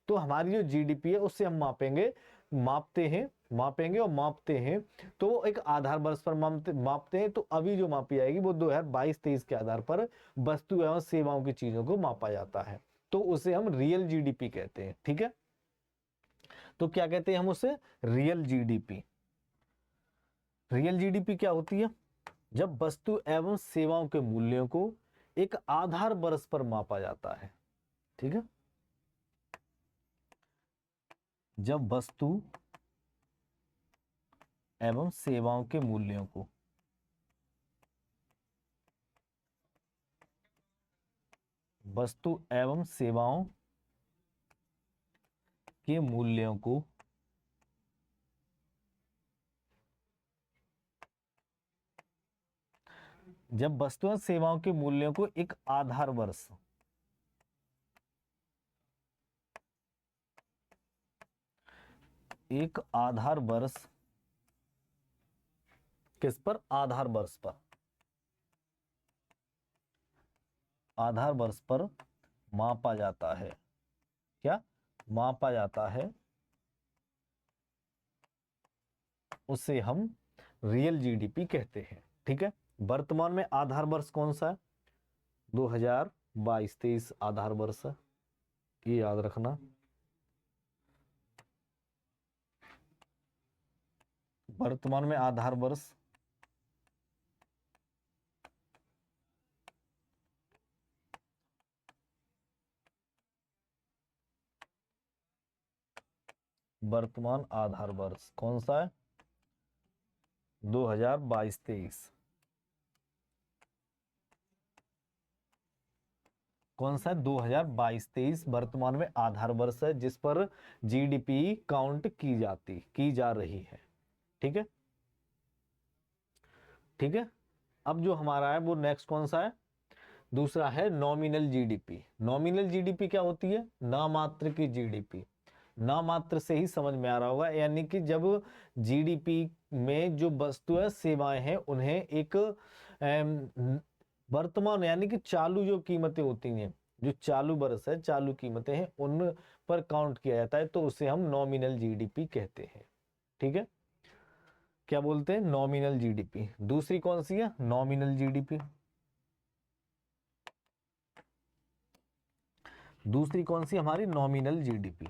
तो हमारी जो जीडीपी है उससे हम मापेंगे, मापते हैं, मापेंगे और मापते हैं, तो वो एक आधार वर्ष पर मापते हैं। तो अभी जो मापी जाएगी वो 2022-23 के आधार पर वस्तु एवं सेवाओं की चीजों को मापा जाता है, तो उसे हम रियल जीडीपी कहते हैं। ठीक है, तो क्या कहते हैं हम उसे? Real GDP. रियल जीडीपी क्या होती है? जब वस्तु एवं सेवाओं के मूल्यों को एक आधार वर्ष पर मापा जाता है। ठीक है, जब वस्तु एवं सेवाओं के मूल्यों को वस्तु एवं सेवाओं के मूल्यों को जब वस्तु एवं सेवाओं के मूल्यों को एक आधार वर्ष एक आधार वर्ष किस पर? आधार वर्ष पर, आधार वर्ष पर मापा जाता है। क्या मापा जाता है? उसे हम रियल जीडीपी कहते हैं। ठीक है, वर्तमान में आधार वर्ष कौन सा है? 2022-23 आधार वर्ष है, ये याद रखना। वर्तमान में आधार वर्ष वर्तमान आधार वर्ष कौन सा है? 2022-23। कौन सा है? 2022-23 वर्तमान में आधार वर्ष है जिस पर जीडीपी काउंट की जा रही है। ठीक है, ठीक है। अब जो हमारा है वो नेक्स्ट कौन सा है? दूसरा है नॉमिनल जीडीपी। नॉमिनल जीडीपी क्या होती है? नामात्र की जीडीपी। नामात्र से ही समझ में आ रहा होगा, यानी कि जब जीडीपी में जो वस्तुएं सेवाएं हैं उन्हें एक वर्तमान यानी कि चालू जो कीमतें होती हैं, जो चालू वर्ष है, चालू कीमतें हैं, उन पर काउंट किया जाता है, तो उसे हम नॉमिनल जीडीपी कहते हैं। ठीक है, क्या बोलते हैं? Nominal GDP. दूसरी कौन सी है? Nominal GDP. दूसरी कौन सी हमारी? Nominal GDP.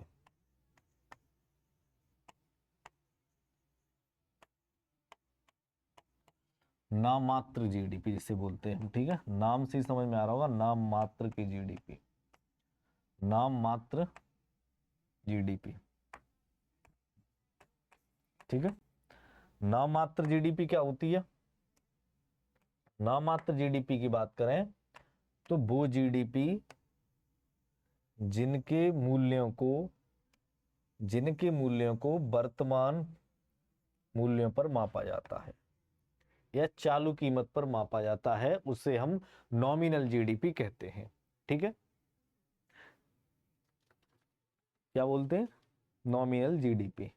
नाम मात्र जीडीपी जिसे बोलते हैं हम। ठीक है, नाम से ही समझ में आ रहा होगा, नाम मात्र की जीडीपी। नाम मात्र जीडीपी। ठीक है, नाम मात्र जीडीपी क्या होती है? नाम मात्र जीडीपी की बात करें तो वो जीडीपी जिनके मूल्यों को वर्तमान मूल्यों पर मापा जाता है या चालू कीमत पर मापा जाता है, उसे हम नॉमिनल जीडीपी कहते हैं। ठीक है, क्या बोलते हैं? Nominal GDP.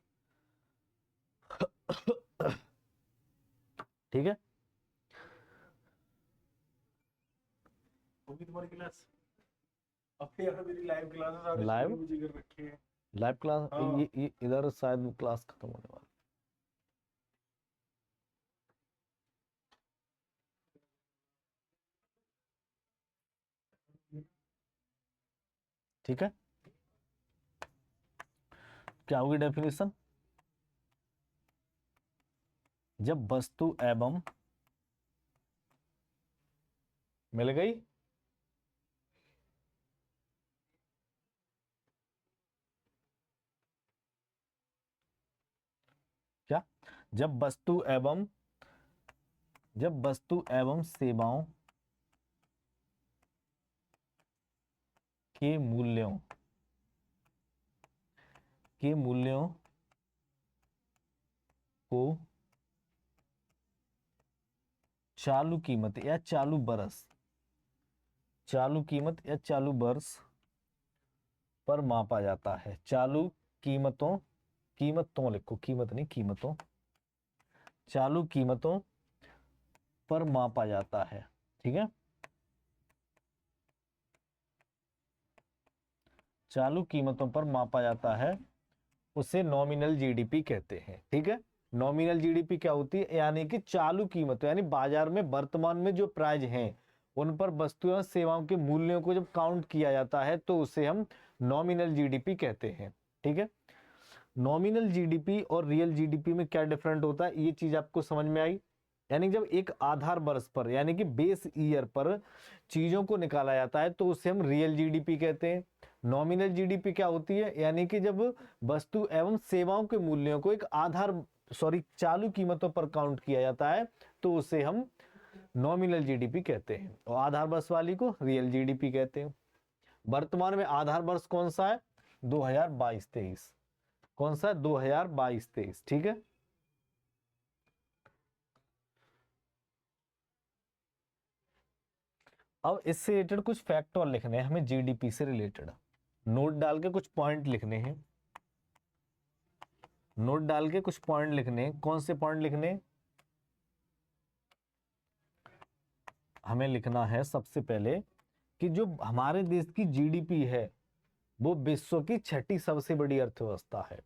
ठीक है, होगी तुम्हारी क्लास? अब यार मेरी लाइव क्लासेस सारे लाइव मुझे कर रखे हैं। लाइव क्लास हाँ। ये इधर शायद क्लास खत्म होने वाली। ठीक है, क्या होगी डेफिनेशन? जब वस्तु एवं मिल गई, क्या? जब वस्तु एवं सेवाओं के मूल्यों को चालू कीमत या चालू वर्ष पर मापा जाता है। चालू कीमतों लिखो, कीमत नहीं, कीमतों। चालू कीमतों पर मापा जाता है। ठीक है, चालू कीमतों पर मापा जाता है, उसे नॉमिनल जीडीपी कहते हैं। ठीक है, नॉमिनल जीडीपी क्या होती है? यानी कि चालू कीमत, यानी बाजार में वर्तमान में जो प्राइस हैं उन पर वस्तुओं और सेवाओं के मूल्यों को जब काउंट किया जाता है तो उसे हम नॉमिनल जीडीपी कहते हैं। ठीक है, नॉमिनल जीडीपी और रियल जीडीपी में क्या डिफरेंट होता है, ये चीज आपको समझ में आई? यानी जब एक आधार वर्ष पर यानी कि बेस ईयर पर चीजों को निकाला जाता है तो उसे हम रियल जीडीपी कहते हैं। नॉमिनल जीडीपी क्या होती है? यानी कि जब वस्तु एवं सेवाओं के मूल्यों को एक चालू कीमतों पर काउंट किया जाता है तो उसे हम नॉमिनल जीडीपी कहते हैं, और आधार वर्ष वाली को रियल जीडीपी कहते हैं। वर्तमान में आधार वर्ष कौन सा है? 2022-23। कौन सा? 2022-23। ठीक है, अब इससे रिलेटेड कुछ फैक्ट और लिखने हैं हमें, जीडीपी से रिलेटेड। नोट डाल के कुछ पॉइंट लिखने हैं, नोट डाल के कुछ पॉइंट लिखने हैं। कौन से पॉइंट लिखने हैं? हमें लिखना है सबसे पहले कि जो हमारे देश की जीडीपी है वो विश्व की छठी सबसे बड़ी अर्थव्यवस्था है।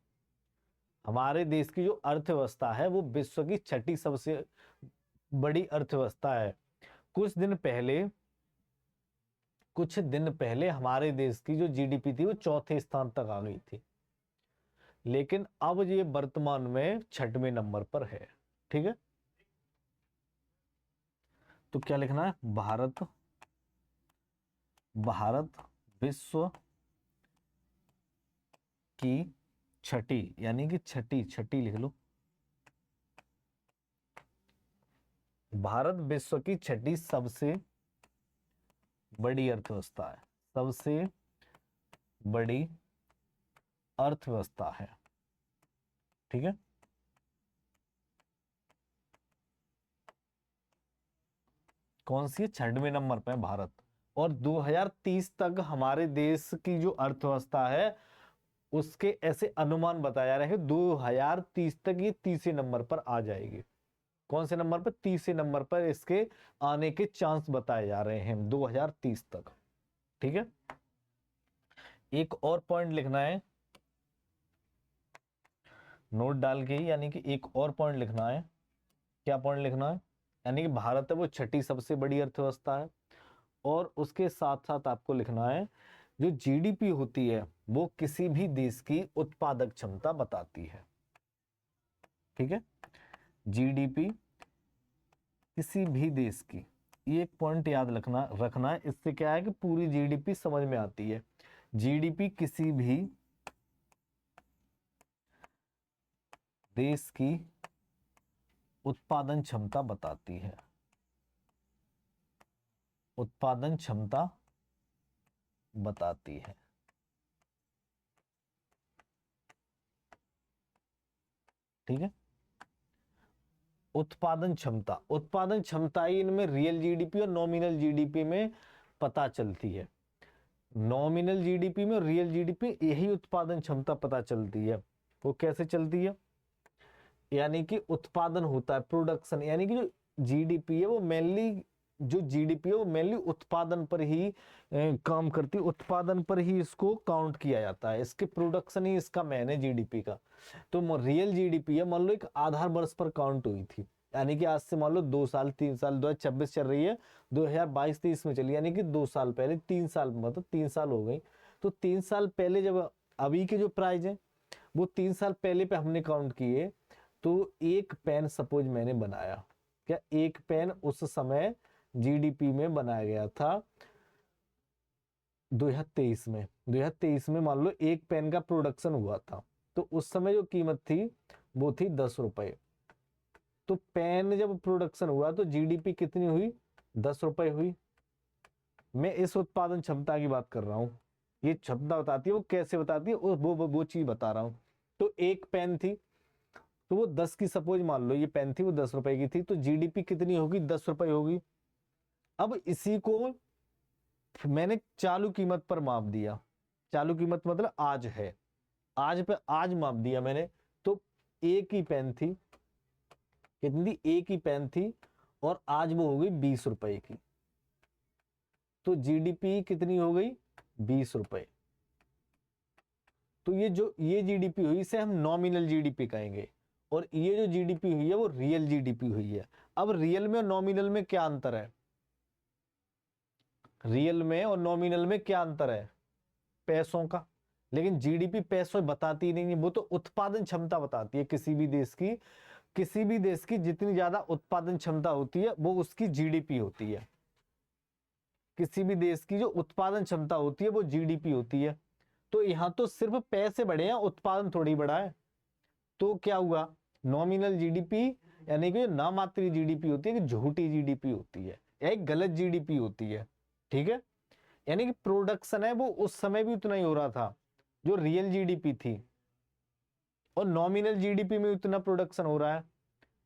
हमारे देश की जो अर्थव्यवस्था है वो विश्व की छठी सबसे बड़ी अर्थव्यवस्था है। कुछ दिन पहले हमारे देश की जो जीडीपी थी वो चौथे स्थान तक आ गई थी, लेकिन अब ये वर्तमान में 6वें नंबर पर है। ठीक है, तो क्या लिखना है? भारत विश्व की छठी, यानी कि छठी, छठी लिख लो। भारत विश्व की छठी सबसे बड़ी अर्थव्यवस्था है, सबसे बड़ी अर्थव्यवस्था है। ठीक है, कौन सी है? 6वें नंबर पे है भारत। और 2030 तक हमारे देश की जो अर्थव्यवस्था है उसके ऐसे अनुमान बताया जा रहा है 2030 तक ये 30वें नंबर पर आ जाएगी। कौन से नंबर पर? 30वें नंबर पर इसके आने के चांस बताए जा रहे हैं 2030 तक। ठीक है, एक और पॉइंट लिखना है नोट डाल के ही, यानी कि एक और पॉइंट लिखना है। क्या पॉइंट लिखना है? यानी कि भारत है वो छठी सबसे बड़ी अर्थव्यवस्था है, और उसके साथ साथ आपको लिखना है जो जीडीपी होती है वो किसी भी देश की उत्पादक क्षमता बताती है। ठीक है, जीडीपी किसी भी देश की, ये एक पॉइंट याद रखना है। इससे क्या है कि पूरी जीडीपी समझ में आती है। जीडीपी किसी भी देश की उत्पादन क्षमता बताती है, उत्पादन क्षमता बताती है। ठीक है, उत्पादन क्षमता, उत्पादन क्षमता ही इनमें रियल जीडीपी और नॉमिनल जीडीपी में पता चलती है। नॉमिनल जीडीपी में और रियल जीडीपी यही उत्पादन क्षमता पता चलती है। वो कैसे चलती है? यानी कि उत्पादन होता है, प्रोडक्शन, यानी कि जो जीडीपी है वो मेनली, जो जीडीपी है वो मेनली उत्पादन पर ही काम करती है, उत्पादन पर ही इसको काउंट किया जाता है। इसके प्रोडक्शन ही इसका मेन है जीडीपी का। तो रियल जीडीपी है मान लो एक आधार वर्ष पर काउंट हुई थी, यानी कि आज से मान लो 2 साल 3 साल, 2026 चल रही है, 2022-23 में चली, यानी कि 2 साल पहले, 3 साल, मतलब 3 साल हो गई। तो 3 साल पहले जब अभी के जो प्राइस है वो 3 साल पहले पे हमने काउंट किए, तो एक पेन सपोज मैंने बनाया, क्या एक पेन उस समय जीडीपी में बनाया गया था 2023 में, 2023 में मान लो एक पेन का प्रोडक्शन हुआ था, तो उस समय जो कीमत थी वो थी 10 रुपए। तो पेन जब प्रोडक्शन हुआ तो जीडीपी कितनी हुई? 10 रुपए हुई। मैं इस उत्पादन क्षमता की बात कर रहा हूं, ये क्षमता बताती है, वो कैसे बताती है वो चीज बता रहा हूं। तो एक पेन थी तो वो 10 की, सपोज मान लो ये पेन थी वो 10 रुपए की थी, तो जीडीपी कितनी होगी? 10 रुपए होगी। अब इसी को मैंने चालू कीमत पर माप दिया, चालू कीमत मतलब आज है, आज पे आज माप दिया मैंने, तो एक ही पेन थी, कितनी? एक ही पेन थी, और आज वो हो गई 20 रुपए की। तो जीडीपी कितनी हो गई? 20 रुपए। तो ये जीडीपी हुई, इसे हम नॉमिनल जीडीपी कहेंगे, और ये जो जीडीपी हुई है वो रियल जीडीपी हुई है। अब रियल में और नॉमिनल में क्या अंतर है? रियल में और नॉमिनल में क्या अंतर है? पैसों का। लेकिन जीडीपी पैसों बताती नहीं है, वो तो उत्पादन क्षमता बताती है किसी भी देश की। किसी भी देश की जितनी ज्यादा उत्पादन क्षमता होती है वो उसकी जीडीपी होती है। किसी भी देश की जो उत्पादन क्षमता होती है वो जीडीपी होती है। तो यहां तो सिर्फ पैसे बढ़े हैं, उत्पादन थोड़ी बढ़ा है। तो क्या हुआ? नॉमिनल जीडीपी, यानी कि नामात्री जीडीपी होती है, कि झूठी जीडीपी होती है, या एक गलत जीडीपी होती है। ठीक है, यानी कि प्रोडक्शन है वो उस समय भी उतना ही हो रहा था जो रियल जीडीपी थी, और नॉमिनल जीडीपी में उतना प्रोडक्शन हो रहा है।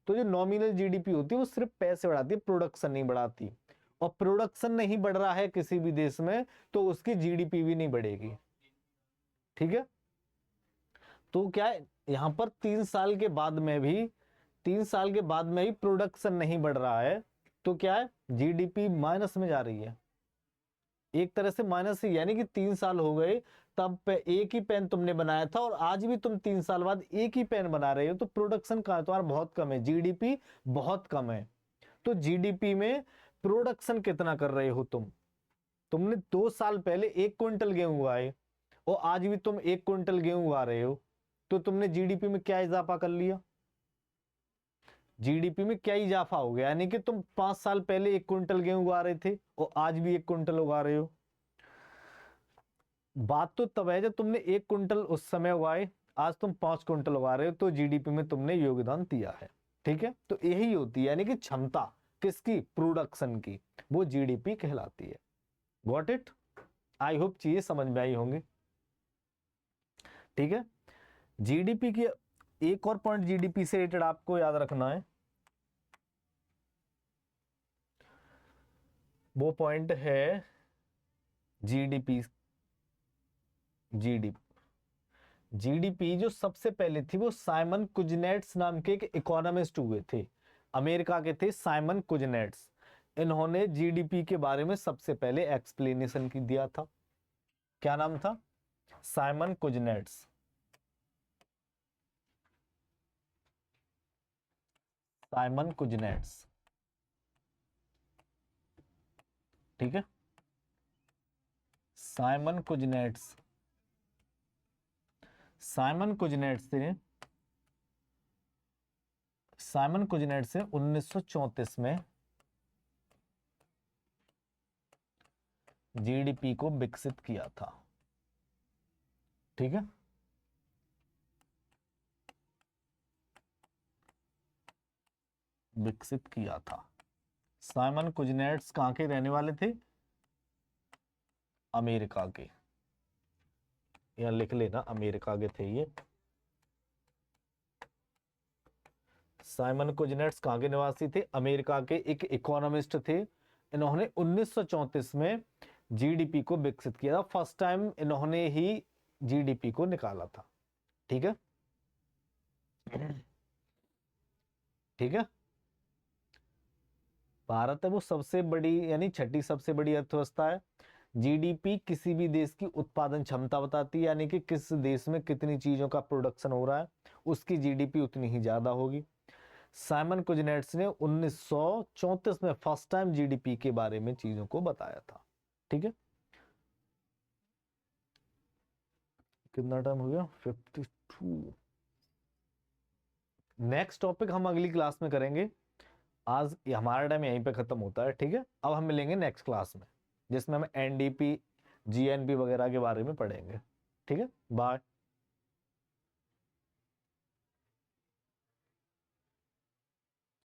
तो जो नॉमिनल जीडीपी होती है वो सिर्फ पैसे बढ़ाती है, प्रोडक्शन नहीं बढ़ाती। और प्रोडक्शन नहीं बढ़ रहा है किसी भी देश में तो उसकी जीडीपी भी नहीं बढ़ेगी। ठीक है, तो क्या है, यहां पर 3 साल के बाद में भी, 3 साल के बाद में ही प्रोडक्शन नहीं बढ़ रहा है, तो क्या है, जीडीपी माइनस में जा रही है, एक तरह से माइनस ही। यानी कि 3 साल हो गए तब एक ही पेन तुमने बनाया था, और आज भी तुम 3 साल बाद एक ही पेन बना रहे हो, तो प्रोडक्शन कहाँ है तुम्हारा? बहुत कम है, जीडीपी बहुत कम है। तो जीडीपी में प्रोडक्शन कितना कर रहे हो तुमने 2 साल पहले 1 क्विंटल गेहूं उगाए, और आज भी तुम 1 क्विंटल गेहूं उगा रहे हो, तो तुमने जीडीपी में क्या इजाफा कर लिया? जीडीपी में क्या इजाफा हो गया? यानी कि तुम 5 साल पहले 1 क्विंटल गेहूं उगा रहे थे और आज भी 1 क्विंटल उगा रहे हो। बात तो तब है जब तुमने 1 क्विंटल उस समय उगाए, आज तुम 5 क्विंटल उगा रहे हो तो जीडीपी में तुमने योगदान दिया है। ठीक है, तो यही होती है यानी कि क्षमता किसकी, प्रोडक्शन की, वो जीडीपी कहलाती है। Got it? आई होप चीजें समझ में आई होंगी। ठीक है, जीडीपी की एक और पॉइंट जीडीपी से रिलेटेड आपको याद रखना है, वो पॉइंट है जीडीपी। जीडीपी जो सबसे पहले थी वो साइमन कुजनेट्स नाम के एक इकोनॉमिस्ट हुए थे, अमेरिका के थे साइमन कुजनेट्स। इन्होंने जीडीपी के बारे में सबसे पहले एक्सप्लेनेशन की दिया था। क्या नाम था? Simon Kuznets. Simon Kuznets. ठीक है, साइमन कुजनेट्स। साइमन कुजनेट्स ने 1934 में जीडीपी को विकसित किया था। ठीक है, विकसित किया था। साइमन कुजनेट्स कहां के रहने वाले थे? अमेरिका के। यहां लिख लेना, अमेरिका के थे ये। साइमन कुजनेट्स कहां के निवासी थे? अमेरिका के एक इकोनॉमिस्ट थे। इन्होंने 1934 में जीडीपी को विकसित किया था। फर्स्ट टाइम इन्होंने ही जीडीपी को निकाला था। ठीक है, ठीक है। भारत है वो सबसे बड़ी यानी छठी सबसे बड़ी अर्थव्यवस्था है। जीडीपी किसी भी देश की उत्पादन क्षमता बताती है, यानी कि किस देश में कितनी चीजों का प्रोडक्शन हो रहा है, उसकी जीडीपी उतनी ही ज्यादा होगी। साइमन कुजनेट्स ने 1934 में फर्स्ट टाइम जीडीपी के बारे में चीजों को बताया था। ठीक है, कितना टाइम हो गया? 52। नेक्स्ट टॉपिक हम अगली क्लास में करेंगे। आज हमारा टाइम यहीं पे खत्म होता है। ठीक है, अब हम मिलेंगे नेक्स्ट क्लास में, जिसमें हम एनडीपी, जीएनपी वगैरह के बारे में पढ़ेंगे। ठीक है, बाय।